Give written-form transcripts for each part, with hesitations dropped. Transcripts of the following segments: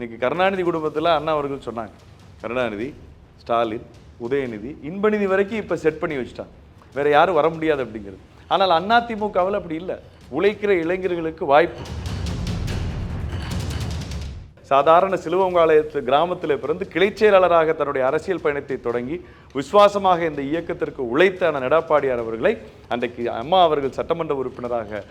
இன்னைக்கு கருணாநிதி குடும்பத்தில் அண்ணா அவர்கள் சொன்னாங்க, கருணாநிதி, ஸ்டாலின், உதயநிதி, இன்பநிதி வரைக்கும் இப்போ செட் பண்ணி வச்சுட்டாங்க, வேற யாரும் வர முடியாது அப்படிங்கிறது. ஆனால் அதிமுகவில் அப்படி இல்லை. உழைக்கிற இளைஞர்களுக்கு வாய்ப்பு. சாதாரண சிலுவங்காலத்து கிராமத்தில் பிறந்து கிளைச் செயலாளராக தன்னுடைய அரசியல் பயணத்தை தொடங்கி விசுவாசமாக இந்த இயக்கத்திற்கு உழைத்த எடப்பாடியார் அவர்களை அன்றைக்கு அம்மா அவர்கள் சட்டமன்ற உறுப்பினராக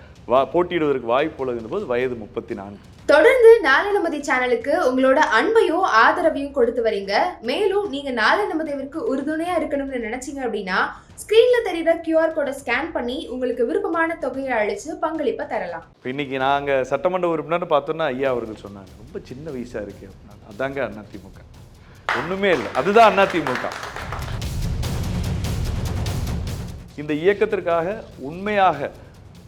போட்டியிடுவதற்கு வாய்ப்பு உள்ளது போது வயது 34. தொடர்ந்து நாளை நமதி சேனலுக்கு உங்களோட அன்பையும் ஆதரவையும் கொடுத்து வரீங்க. மேலும் நீங்க நாளை நமதிற்கு உறுதுணையா இருக்கணும்னு நினைச்சீங்க அப்படின்னா ஸ்கிரீன்ல தெரியுற QR கோடை ஸ்கேன் பண்ணி உங்களுக்கு விருப்பமான தொகையை அழிச்சு பங்களிப்பை தரலாம். இன்னைக்கு நாங்க சட்டமன்ற உறுப்பினர் பார்த்தோம்னா ஐயா அவர்கள் சொன்னாங்க, ரொம்ப சின்ன வயசா இருக்கு. அதாங்க அதிமுக, ஒண்ணுமே இல்லை, அதுதான் அதிமுக. இந்த இயக்கத்திற்காக உண்மையாக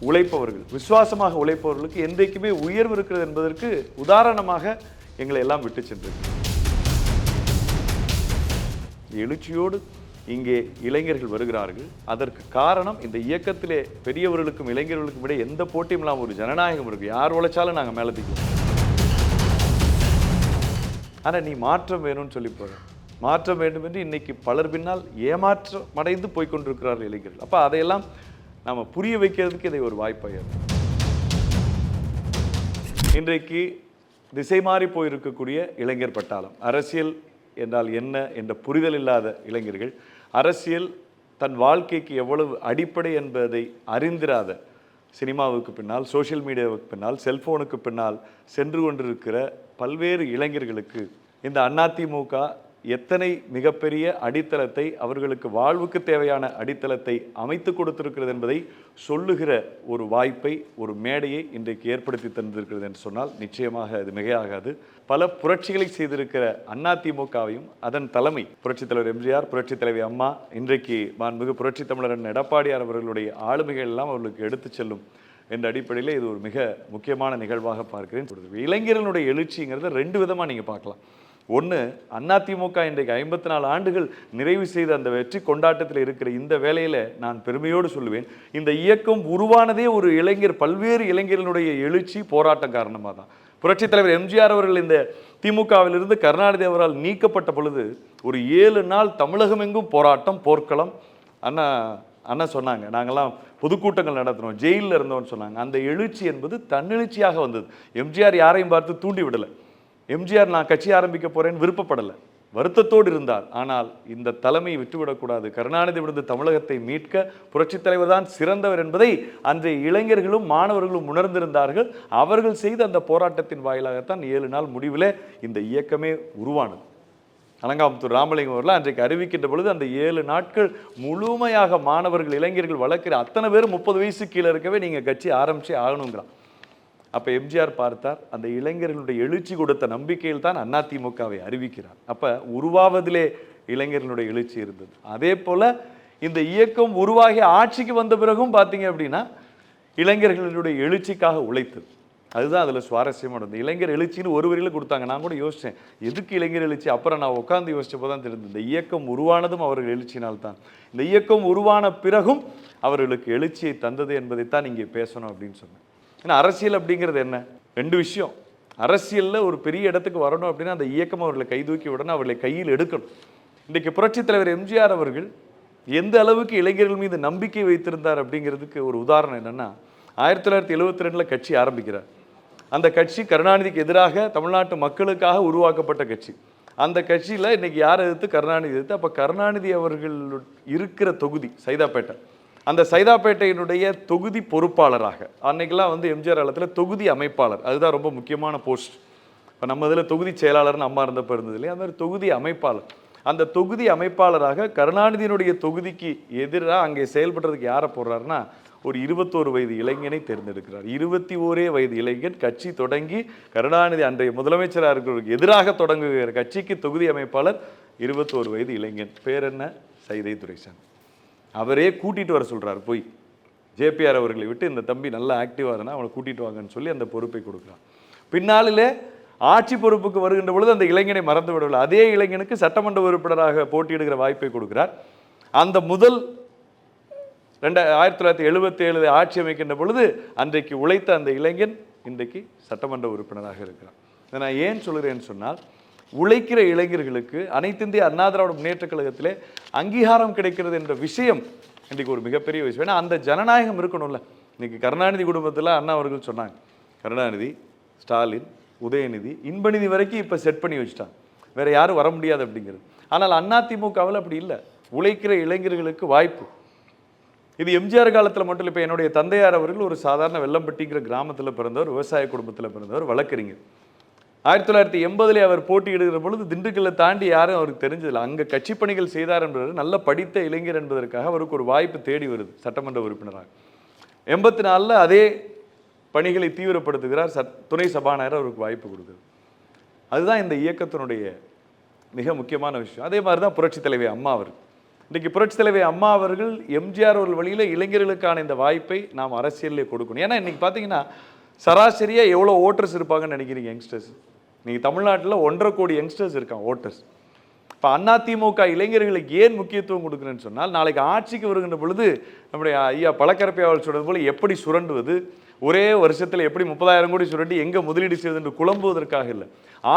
உழைப்பவர்கள், விசுவாசமாக உழைப்பவர்களுக்கு என்றைக்குமே உயர்வு இருக்கிறது என்பதற்கு உதாரணமாக எங்களை எல்லாம் விட்டு சென்றது. எழுச்சியோடு இங்கே இளைஞர்கள் வருகிறார்கள். அதற்கு காரணம் இந்த இயக்கத்திலே பெரியவர்களுக்கும் இளைஞர்களுக்கும் இடையே எந்த போட்டியும் இல்லாமல் ஒரு ஜனநாயகம் இருக்கு. யார் உழைச்சாலும் நாங்கள் மேலே தூக்குவோம். ஆனால் நீ மாற்றம் வேணும்னு சொல்லி போகிறோம். மாற்றம் வேண்டும் என்று இன்னைக்கு பலர் பின்னால் ஏமாற்றம் அடைந்து போய்கொண்டிருக்கிறார்கள் இளைஞர்கள். அப்போ அதையெல்லாம் நம்ம புரிய வைக்கிறதுக்கு இதை ஒரு வாய்ப்பாக. இன்றைக்கு திசை மாறி போயிருக்கக்கூடிய இளைஞர் பட்டாளம், அரசியல் என்றால் என்ன என்ற புரிதல் இல்லாத இளைஞர்கள், அரசியல் தன் வாழ்க்கைக்கு எவ்வளவு அடிப்படை என்பதை அறிந்திராத, சினிமாவுக்கு பின்னால், சோஷியல் மீடியாவுக்கு பின்னால், செல்போனுக்கு பின்னால் சென்று கொண்டிருக்கிற பல்வேறு இளைஞர்களுக்கு இந்த அதிமுக எத்தனை மிகப்பெரிய அடித்தளத்தை, அவர்களுக்கு வாழ்வுக்கு தேவையான அடித்தளத்தை அமைத்து கொடுத்திருக்கிறது என்பதை சொல்லுகிற ஒரு வாய்ப்பை, ஒரு மேடையை இன்றைக்கு ஏற்படுத்தி தந்திருக்கிறது என்று சொன்னால் நிச்சயமாக அது மிகையாகாது. பல புரட்சிகளை செய்திருக்கிற அதிமுகவையும் அதன் தலைமை புரட்சித் தலைவர் எம்ஜிஆர், புரட்சித் தலைவி அம்மா, இன்றைக்கு மாண்புமிகு புரட்சி தமிழர் எடப்பாடியார் அவர்களுடைய ஆளுமைகள் எல்லாம் அவர்களுக்கு எடுத்து செல்லும் என்ற அடிப்படையில் இது ஒரு மிக முக்கியமான நிகழ்வாக பார்க்கிறேன். இளைஞர்களுடைய எழுச்சிங்கிறத ரெண்டு விதமாக நீங்கள் பார்க்கலாம். ஒன்று, அதிமுக இன்றைக்கு 54 ஆண்டுகள் நிறைவு செய்த அந்த வெற்றி கொண்டாட்டத்தில் இருக்கிற இந்த வேளையில் நான் பெருமையோடு சொல்லுவேன், இந்த இயக்கம் உருவானதே ஒரு இளைஞர், பல்வேறு இளைஞர்களுடைய எழுச்சி போராட்டம் காரணமாக தான். புரட்சித் தலைவர் எம்ஜிஆர் அவர்கள் இந்த திமுகவிலிருந்து கருணாநிதி அவரால் நீக்கப்பட்ட பொழுது ஒரு 7 நாள் தமிழகம் எங்கும் போராட்டம், போர்க்களம். அண்ணா சொன்னாங்க, நாங்கள்லாம் பொதுக்கூட்டங்கள் நடத்தினோம், ஜெயிலில் இருந்தோம்னு சொன்னாங்க. அந்த எழுச்சி என்பது தன்னெழுச்சியாக வந்தது. எம்ஜிஆர் யாரையும் பார்த்து தூண்டி விடலை. எம்ஜிஆர் நான் கட்சி ஆரம்பிக்க போறேன்னு விருப்பப்படலை, வருத்தத்தோடு இருந்தார். ஆனால் இந்த தலைமை விட்டுவிடக்கூடாது, கருணாநிதி விழுந்து தமிழகத்தை மீட்க புரட்சித் தலைவர் தான் சிறந்தவர் என்பதை அன்றைய இளைஞர்களும் மாணவர்களும் உணர்ந்திருந்தார்கள். அவர்கள் செய்த அந்த போராட்டத்தின் வாயிலாகத்தான் 7 நாள் முடிவில் இந்த இயக்கமே உருவானது. அலங்காமுத்தூர் ராமலிங்கம் அவர்கள் அன்றைக்கு அறிவிக்கின்ற பொழுது அந்த 7 நாட்கள் முழுமையாக மாணவர்கள், இளைஞர்கள் வளர்க்கிற அத்தனை பேரும் 30 வயசு கீழே இருக்கவே நீங்கள் கட்சி ஆரம்பிச்சே ஆகணுங்கிறான். அப்போ எம்ஜிஆர் பார்த்தார், அந்த இளைஞர்களுடைய எழுச்சி கொடுத்த நம்பிக்கையில் தான் அதிமுகவை அறிவிக்கிறார். அப்போ உருவாவதிலே இளைஞர்களுடைய எழுச்சி இருந்தது. அதே போல் இந்த இயக்கம் உருவாகி ஆட்சிக்கு வந்த பிறகும் பார்த்தீங்க அப்படின்னா இளைஞர்களுடைய எழுச்சிக்காக உழைத்தது. அதுதான் அதில் சுவாரஸ்யமானது. இளைஞர் எழுச்சின்னு ஒரு வரியில் கொடுத்தாங்க. நான் கூட யோசித்தேன், எதுக்கு இளைஞர் எழுச்சி? அப்புறம் நான் உட்காந்து யோசிச்சப்போ தான் தெரிந்தது, இந்த இயக்கம் உருவானதும் அவர்கள் எழுச்சினால்தான். இந்த இயக்கம் உருவான பிறகும் அவர்களுக்கு எழுச்சியை தந்தது என்பதைத்தான் இங்கே பேசணும் அப்படின்னு சொன்னேன். ஏன்னா அரசியல் அப்படிங்கிறது என்ன? 2 விஷயம். அரசியலில் ஒரு பெரிய இடத்துக்கு வரணும் அப்படின்னா அந்த இயக்கம் அவர்களை கைதூக்கி விடணும், அவர்களை கையில் எடுக்கணும். இன்றைக்கு புரட்சித் தலைவர் எம்ஜிஆர் அவர்கள் எந்த அளவுக்கு இளைஞர்கள் மீது நம்பிக்கை வைத்திருந்தார் அப்படிங்கிறதுக்கு ஒரு உதாரணம் என்னென்னா, 1972 கட்சி ஆரம்பிக்கிறார். அந்த கட்சி கருணாநிதிக்கு எதிராக தமிழ்நாட்டு மக்களுக்காக உருவாக்கப்பட்ட கட்சி. அந்த கட்சியில் இன்றைக்கி யார் எதிர்த்து? கருணாநிதி எதிர்த்து. அப்போ கருணாநிதி அவர்கள் இருக்கிற தொகுதி சைதாப்பேட்டை, அந்த சைதாப்பேட்டையினுடைய தொகுதி பொறுப்பாளராக, அன்னைக்கெல்லாம் எம்ஜிஆர் காலத்தில் தொகுதி அமைப்பாளர், அதுதான் ரொம்ப முக்கியமான போஸ்ட். இப்போ நம்ம இதில் தொகுதி செயலாளர்னு அம்மா இருந்தப்போ இருந்தது இல்லையா, அந்த மாதிரி தொகுதி அமைப்பாளர். அந்த தொகுதி அமைப்பாளராக கருணாநிதியினுடைய தொகுதிக்கு எதிராக அங்கே செயல்படுறதுக்கு யாரை போடுறாருன்னா, ஒரு 21 வயது இளைஞனை தேர்ந்தெடுக்கிறார். 21 வயது இளைஞன் கட்சி தொடங்கி கருணாநிதி அன்றைய முதலமைச்சராக இருக்கிறவருக்கு எதிராக தொடங்குகிற கட்சிக்கு தொகுதி அமைப்பாளர் 21 வயது இளைஞன். பேர் என்ன? சைதை துரைசாமி. அவரே கூட்டிகிட்டு வர சொல்கிறார். போய் ஜேபிஆர் அவர்களை விட்டு, இந்த தம்பி நல்லா ஆக்டிவாக இருந்தால் அவனை கூட்டிகிட்டு வாங்கன்னு சொல்லி அந்த பொறுப்பை கொடுக்குறான். பின்னாளிலே ஆட்சி பொறுப்புக்கு வருகின்ற பொழுது அந்த இளைஞனை மறந்து விடவில்லை. அதே இளைஞனுக்கு சட்டமன்ற உறுப்பினராக போட்டியிடுகிற வாய்ப்பை கொடுக்கிறார். அந்த முதல் 1977 ஆட்சி அமைக்கின்ற பொழுது அன்றைக்கு உழைத்த அந்த இளைஞன் இன்றைக்கு சட்டமன்ற உறுப்பினராக இருக்கிறார். இதை நான் ஏன் சொல்கிறேன்னு சொன்னால், உழைக்கிற இளைஞர்களுக்கு அனைத்து இந்திய அண்ணா திராவிட முன்னேற்றக் கழகத்திலே அங்கீகாரம் கிடைக்கிறது என்ற விஷயம் இன்றைக்கு ஒரு மிகப்பெரிய விஷயம். ஏன்னா அந்த ஜனநாயகம் இருக்கணும்ல. இன்னைக்கு கருணாநிதி குடும்பத்தில் அண்ணா அவர்கள் சொன்னாங்க, கருணாநிதி, ஸ்டாலின், உதயநிதி, இன்பநிதி வரைக்கும் இப்போ செட் பண்ணி வச்சுட்டாங்க, வேற யாரும் வர முடியாது அப்படிங்கிறது. ஆனால் அதிமுகவில் அப்படி இல்லை. உழைக்கிற இளைஞர்களுக்கு வாய்ப்பு. இது எம்ஜிஆர் காலத்தில் மட்டும் இல்லை. இப்போ என்னுடைய தந்தையார் அவர்கள் ஒரு சாதாரண வெள்ளம்பட்டிங்கிற கிராமத்தில் பிறந்தவர், விவசாய குடும்பத்தில் பிறந்தவர், வழக்கறிஞர். 1980 அவர் போட்டியிடுகிற பொழுது திண்டுக்கல்லை தாண்டி யாரும் அவருக்கு தெரிஞ்சதில்லை. அங்கே கட்சி பணிகள் செய்தார் என்பவர் நல்ல படித்த இளைஞர் என்பதற்காக அவருக்கு ஒரு வாய்ப்பு தேடி வருது சட்டமன்ற உறுப்பினராக. 84 அதே பணிகளை தீவிரப்படுத்துகிறார், துணை சபாநாயகர் அவருக்கு வாய்ப்பு கொடுக்குறது. அதுதான் இந்த இயக்கத்தினுடைய மிக முக்கியமான விஷயம். அதே மாதிரி தான் புரட்சித் தலைவி அம்மா அவர்கள். இன்றைக்கி புரட்சித் தலைவி அம்மா அவர்கள் எம்ஜிஆர் அவர்கள் வழியில் இளைஞர்களுக்கான இந்த வாய்ப்பை நாம் அரசியலில் கொடுக்கணும். ஏன்னா இன்றைக்கி பார்த்தீங்கன்னா சராசரியாக எவ்வளோ ஓட்டர்ஸ் இருப்பாங்கன்னு நினைக்கிறீங்க யங்ஸ்டர்ஸ்? நீங்கள் தமிழ்நாட்டில் 1.5 கோடி யங்ஸ்டர்ஸ் இருக்காங்க ஓட்டர்ஸ். இப்போ அதிமுக இளைஞர்களுக்கு ஏன் முக்கியத்துவம் கொடுக்குறேன்னு சொன்னால், நாளைக்கு ஆட்சிக்கு வருகின்ற பொழுது நம்முடைய ஐயா பழக்கரப்பை அவர்கள் சொல்வது போல் எப்படி சுரண்டுவது, ஒரே வருஷத்தில் எப்படி 30,000 கோடி சுரண்டி எங்கே முதலீடு செய்வது என்று குழம்புவதற்காக இல்லை.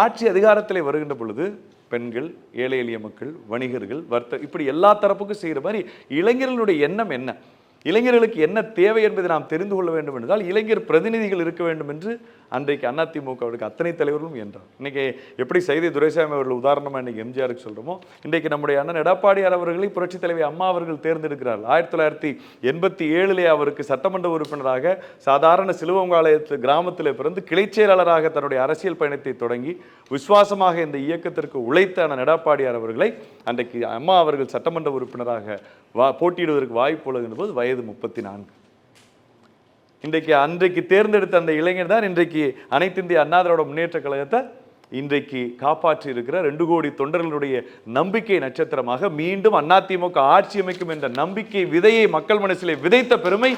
ஆட்சி அதிகாரத்தில் வருகின்ற பொழுது பெண்கள், ஏழை எளிய மக்கள், வணிகர்கள், இப்படி எல்லா தரப்புக்கும் செய்கிற மாதிரி இளைஞர்களுடைய எண்ணம் என்ன, இளைஞர்களுக்கு என்ன தேவை என்பதை நாம் தெரிந்து கொள்ள வேண்டும் என்றால் இளைஞர் பிரதிநிதிகள் இருக்க வேண்டும் என்று அன்றைக்கு அதிமுகவுக்கு அத்தனை தலைவர்களும் என்றார். இன்னைக்கு எப்படி சைதை துரைசாமி அவர்கள் உதாரணமாக இன்னைக்கு எம்ஜிஆருக்கு சொல்கிறோமோ, இன்றைக்கு நம்முடைய அண்ணன் எடப்பாடியார் அவர்களை புரட்சித் தலைவி அம்மா அவர்கள் தேர்ந்தெடுக்கிறார். 1987 அவருக்கு சட்டமன்ற உறுப்பினராக சாதாரண சிலுவங்காலயத்து கிராமத்தில் பிறந்து கிளைச் செயலாளராக தன்னுடைய அரசியல் பயணத்தை தொடங்கி விசுவாசமாக இந்த இயக்கத்திற்கு உழைத்த அண்ணன் எடப்பாடியார் அவர்களை அன்றைக்கு அம்மா அவர்கள் சட்டமன்ற உறுப்பினராக போட்டியிடுவதற்கு வாய்ப்பு உள்ளது போது வயது 34. இன்றைக்கு அன்றைக்கு தேர்ந்தெடுத்த அந்த இளைஞர் தான் இன்றைக்கு அனைத்து இந்திய அண்ணா திராவிட முன்னேற்ற கழகத்தை இன்றைக்கு காப்பாற்றி இருக்கிற 2 கோடி தொண்டர்களுடைய நம்பிக்கை நட்சத்திரமாக மீண்டும் அதிமுக ஆட்சி அமைக்கும் என்ற நம்பிக்கை விதையை மக்கள் மனசிலே விதைத்த பெருமை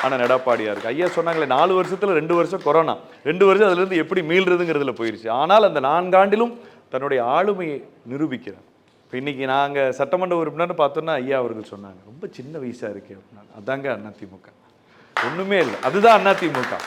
அண்ணன் எடப்பாடியாருக்கு. ஐயா சொன்னாங்களே 4 வருஷத்துல 2 வருஷம் கொரோனா, 2 வருஷம் அதுல இருந்து எப்படி மீள்றதுங்கிறதுல போயிருச்சு. ஆனால் அந்த 4 ஆண்டிலும் தன்னுடைய ஆளுமையை நிரூபிக்கிறார். இப்போ இன்னைக்கு நாங்கள் சட்டமன்ற உறுப்பினர்னு பார்த்தோன்னா ஐயா அவர்கள் சொன்னாங்க, ரொம்ப சின்ன வயசாக இருக்கே அப்படின்னா. அதாங்க அதிமுக, ஒன்றுமே இல்லை, அதுதான் அதிமுக.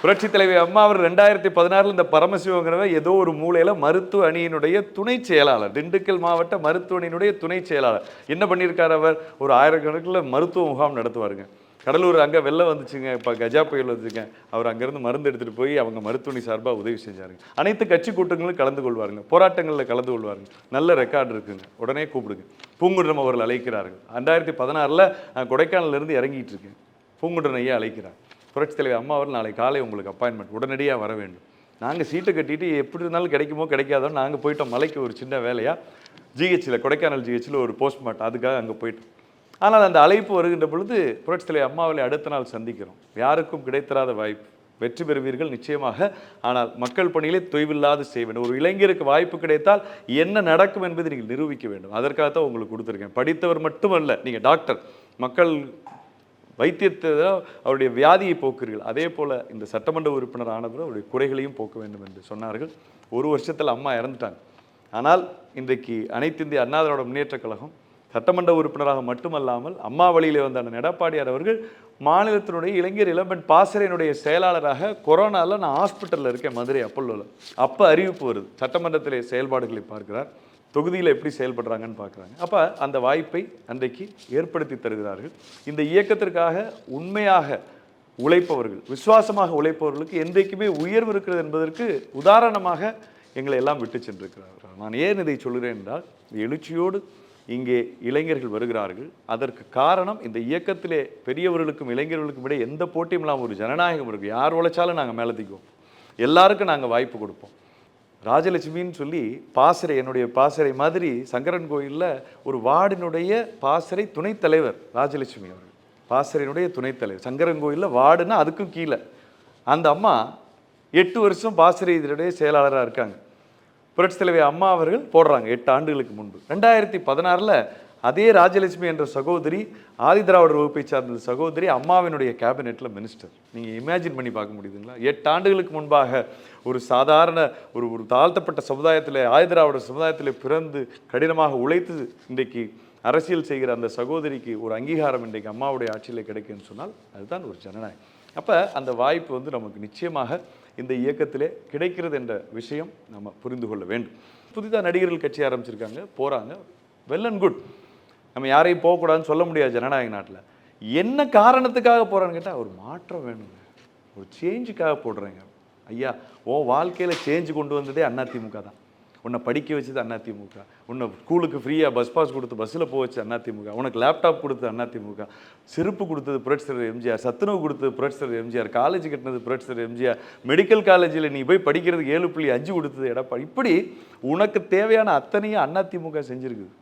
புரட்சித் தலைவி அம்மா அவர் 2016 இந்த பரமசிவங்கிறவ ஏதோ ஒரு மூலையில் மருத்துவ அணியினுடைய துணை செயலாளர், திண்டுக்கல் மாவட்ட மருத்துவ அணியினுடைய துணை செயலாளர். என்ன பண்ணியிருக்கார் அவர்? ஒரு 1000 கணக்கில் மருத்துவ முகாம் நடத்துவாருங்க. கடலூர் அங்கே வெள்ளம் வந்துச்சுங்க, இப்போ கஜா புயல் வந்துச்சுங்க, அவர் அங்கேருந்து மருந்து எடுத்துகிட்டு போய் அவங்க மருத்துவமனை சார்பாக உதவி செஞ்சாருங்க. அனைத்து கட்சி கூட்டங்களும் கலந்து கொள்வாருங்க, போராட்டங்களில் கலந்து கொள்வாருங்க. நல்ல ரெக்கார்டு இருக்குங்க, உடனே கூப்பிடுங்க. பூங்குன்றம் அவர்கள் அழைக்கிறார்கள். 2016 கொடைக்கானலிருந்து இறங்கிட்டு இருக்கேன், பூங்குன்றம் ஐயா அழைக்கிறார். புரட்சித் தலைவர் அம்மா அவர் நாளை காலை உங்களுக்கு அப்பாயின்மெண்ட், உடனடியாக வர வேண்டும். நாங்கள் சீட்டை கட்டிட்டு எப்படி இருந்தாலும் கிடைக்குமோ கிடைக்காதோ நாங்கள் போயிட்டோம். மலைக்கு ஒரு சின்ன வேலையாக ஜிஹெச்சில், கொடைக்கானல் ஜிஹெச்சில் ஒரு போஸ்ட்மார்ட்டம், அதுக்காக அங்கே போயிட்டோம். ஆனால் அந்த அழைப்பு வருகின்ற பொழுது புரட்சித் தலைவர் அம்மாவை அடுத்த நாள் சந்திக்கிறோம். யாருக்கும் கிடைத்தராத வாய்ப்பு, வெற்றி பெறுவீர்கள் நிச்சயமாக, ஆனால் மக்கள் பணியிலே தொய்வில்லாது செய்ய வேண்டும். ஒரு இளைஞருக்கு வாய்ப்பு கிடைத்தால் என்ன நடக்கும் என்பதை நீங்கள் நிரூபிக்க வேண்டும். அதற்காகத்தான் உங்களுக்கு கொடுத்துருக்கேன். படித்தவர் மட்டுமல்ல, நீங்கள் டாக்டர், மக்கள் வைத்தியத்தை அவருடைய வியாதியை போக்குறீர்கள். அதே போல் இந்த சட்டமன்ற உறுப்பினர் ஆனவர் அவருடைய குறைகளையும் போக்க வேண்டும் என்று சொன்னார்கள். 1 வருஷத்தில் அம்மா இறந்துட்டாங்க. ஆனால் இன்றைக்கு அனைத்து இந்திய அண்ணா திராவிட முன்னேற்றக் கழகம் சட்டமன்ற உறுப்பினராக மட்டுமல்லாமல் அம்மா வழியிலே வந்த அண்ணன் எடப்பாடியார் அவர்கள் மாநிலத்தினுடைய இளைஞர் இளம்பெண் பாசறையினுடைய செயலாளராக கொரோனாவில் நான் ஹாஸ்பிட்டலில் இருக்கேன், மதுரை அப்பல்லோவில். அப்போ அறிவிப்பு வருது, சட்டமன்றத்திலே செயல்பாடுகளை பார்க்கிறார், தொகுதியில் எப்படி செயல்படுறாங்கன்னு பார்க்குறாங்க. அப்போ அந்த வாய்ப்பை அன்றைக்கு ஏற்படுத்தி தருகிறார்கள். இந்த இயக்கத்திற்காக உண்மையாக உழைப்பவர்கள், விசுவாசமாக உழைப்பவர்களுக்கு என்றைக்குமே உயர்வு இருக்கிறது என்பதற்கு உதாரணமாக எங்களை எல்லாம் விட்டு சென்றிருக்கிறார்கள். நான் ஏன் இதை சொல்கிறேன் என்றால், எழுச்சியோடு இங்கே இளைஞர்கள் வருகிறார்கள். அதற்கு காரணம் இந்த இயக்கத்திலே பெரியவர்களுக்கும் இளைஞர்களுக்கும் இடையே எந்த போட்டியும் இல்லாமல் ஒரு ஜனநாயகம் இருக்குது. யார் உழைச்சாலும் நாங்கள் மேலே தூக்குவோம், எல்லாருக்கும் நாங்கள் வாய்ப்பு கொடுப்போம். ராஜலட்சுமின்னு சொல்லி பாசறை, என்னுடைய பாசறை மாதிரி சங்கரன் கோயிலில் ஒரு வார்டினுடைய பாசறை துணைத் தலைவர் ராஜலட்சுமி அவர்கள், பாசறையினுடைய துணைத் தலைவர். சங்கரன் கோயிலில் வார்டுன்னா அதுக்கும் கீழே அந்த அம்மா 8 வருஷம் பாசறை இதனுடைய செயலாளராக இருக்காங்க. புரட்சித் தலைவி அம்மா அவர்கள் போடுறாங்க 8 ஆண்டுகளுக்கு முன்பு. 2016 அதே ராஜலட்சுமி என்ற சகோதரி, ஆதி திராவிடர் வகுப்பை சார்ந்த சகோதரி, அம்மாவினுடைய கேபினெட்டில் மினிஸ்டர். நீங்கள் இமேஜின் பண்ணி பார்க்க முடியுதுங்களா? 8 ஆண்டுகளுக்கு முன்பாக ஒரு சாதாரண ஒரு தாழ்த்தப்பட்ட சமுதாயத்தில், ஆதி திராவிடர் சமுதாயத்தில் பிறந்து கடினமாக உழைத்து இன்றைக்கு அரசியல் செய்கிற அந்த சகோதரிக்கு ஒரு அங்கீகாரம் இன்றைக்கு அம்மாவுடைய ஆட்சியில் கிடைக்குன்னு சொன்னால் அதுதான் ஒரு ஜனநாயகம். அப்போ அந்த வாய்ப்பு நமக்கு நிச்சயமாக இந்த இயக்கத்திலே கிடைக்கிறது என்ற விஷயம் நம்ம புரிந்து கொள்ள வேண்டும். புதிதாக நடிகர்கள் கட்சி ஆரம்பிச்சிருக்காங்க, போகிறாங்க, வெல் அண்ட் குட். நம்ம யாரையும் போகக்கூடாதுன்னு சொல்ல முடியாது ஜனநாயக நாட்டில். என்ன காரணத்துக்காக போகிறான்னு கேட்டால் ஒரு மாற்றம் வேணுங்க, ஒரு சேஞ்சுக்காக போடுறேங்க. ஐயா, உன் வாழ்க்கையில் சேஞ்சு கொண்டு வந்ததே அதிமுக தான். உன்னை படிக்க வச்சது அதிமுக, உன்னை ஸ்கூலுக்கு ஃப்ரீயாக பஸ் பாஸ் கொடுத்து பஸ்ஸில் போக வச்சு அதிமுக, உனக்கு லேப்டாப் கொடுத்தது அதிமுக, செருப்பு கொடுத்தது புரட்சித்தலைவர் எம்ஜிஆர், சத்துணவு கொடுத்தது புரட்சித்தலைவர் எம்ஜிஆர், காலேஜ் கட்டினது புரட்சித்தலைவர் எம்ஜிஆர், மெடிக்கல் காலேஜில் நீ போய் படிக்கிறதுக்கு 7.5 கொடுத்தது எடப்பாடி. இப்படி உனக்கு தேவையான அத்தனையும் அதிமுக செஞ்சுருக்குது.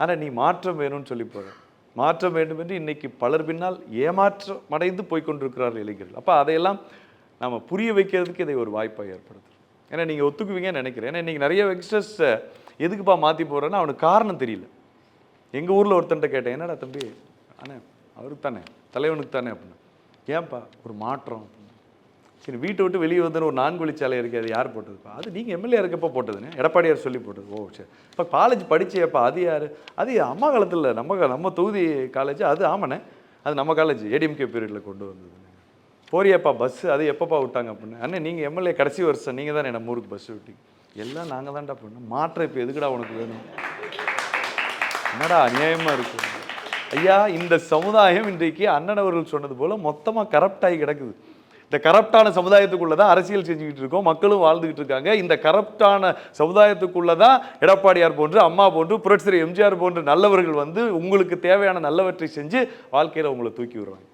ஆனால் நீ மாற்றம் வேணும்னு சொல்லி போகிற. மாற்றம் வேண்டும் என்று இன்னைக்கு பலர் பின்னால் ஏமாற்றம் அடைந்து போய்கொண்டிருக்கிறார்கள் இளைஞர்கள். அப்போ அதையெல்லாம் நம்ம புரிய வைக்கிறதுக்கு இதை ஒரு வாய்ப்பாக ஏற்படுது. ஏன்னா நீங்கள் ஒத்துக்குவீங்கன்னு நினைக்கிறேன். ஏன்னா இன்றைக்கி நிறைய யங்ஸ்டர்ஸை எதுக்குப்பா மாற்றி போகிறேன்னா அவனுக்கு காரணம் தெரியல. எங்கள் ஊரில் ஒருத்தன்ட்ட கேட்டேன், என்னடா தம்பி, அண்ணே அவருக்கு தானே, தலைவனுக்கு தானே அப்படின்னு. ஏன்ப்பா ஒரு மாற்றம் அப்படின்னு. சரி, வீட்டை விட்டு வெளியே வந்து ஒரு 4 வழிச்சாலை இருக்குது, அது யார் போட்டதுப்பா? அது நீங்கள் எம்எல்ஏ இருக்கப்போ போட்டதுன்னு எடப்பாடியார் சொல்லி போட்டது. ஓ சரி. இப்போ காலேஜ் படிச்சேப்பா, அது யார்? அது அம்மா காலத்தில் நம்ம தொகுதி காலேஜ், அது ஆமாண்ணே, அது நம்ம காலேஜ் ஏடிஎம்கே பீரியடில் கொண்டு வந்தது. போறியாப்பா பஸ்ஸு, அது எப்பப்பா விட்டாங்க அப்படின்னு. அண்ணே நீங்கள் எம்எல்ஏ கடைசி வருஷம் நீங்கள் தானே நம்ம ஊருக்கு பஸ் விட்டீங்க. எல்லாம் நாங்கள் தான்டா பண்ணோம். மாற்றம் இப்போ எதுக்குடா உனக்கு வேணும்? என்னடா அநியாயமாக இருக்கு ஐயா. இந்த சமுதாயம் இன்றைக்கு அண்ணன் அவர்கள் சொன்னது போல் மொத்தமாக கரப்ட் ஆகி கிடக்குது. இந்த கரப்டான சமுதாயத்துக்குள்ளே தான் அரசியல் செஞ்சுக்கிட்டு இருக்கோம், மக்களும் வாழ்ந்துக்கிட்டு இருக்காங்க. இந்த கரப்டான சமுதாயத்துக்குள்ளே தான் எடப்பாடியார் போன்று, அம்மா போன்று, புரட்சித்தலைவர் எம்ஜிஆர் போன்று நல்லவர்கள் வந்து உங்களுக்கு தேவையான நல்லவற்றை செஞ்சு வாழ்க்கையில் உங்களை தூக்கி விடுறாங்க.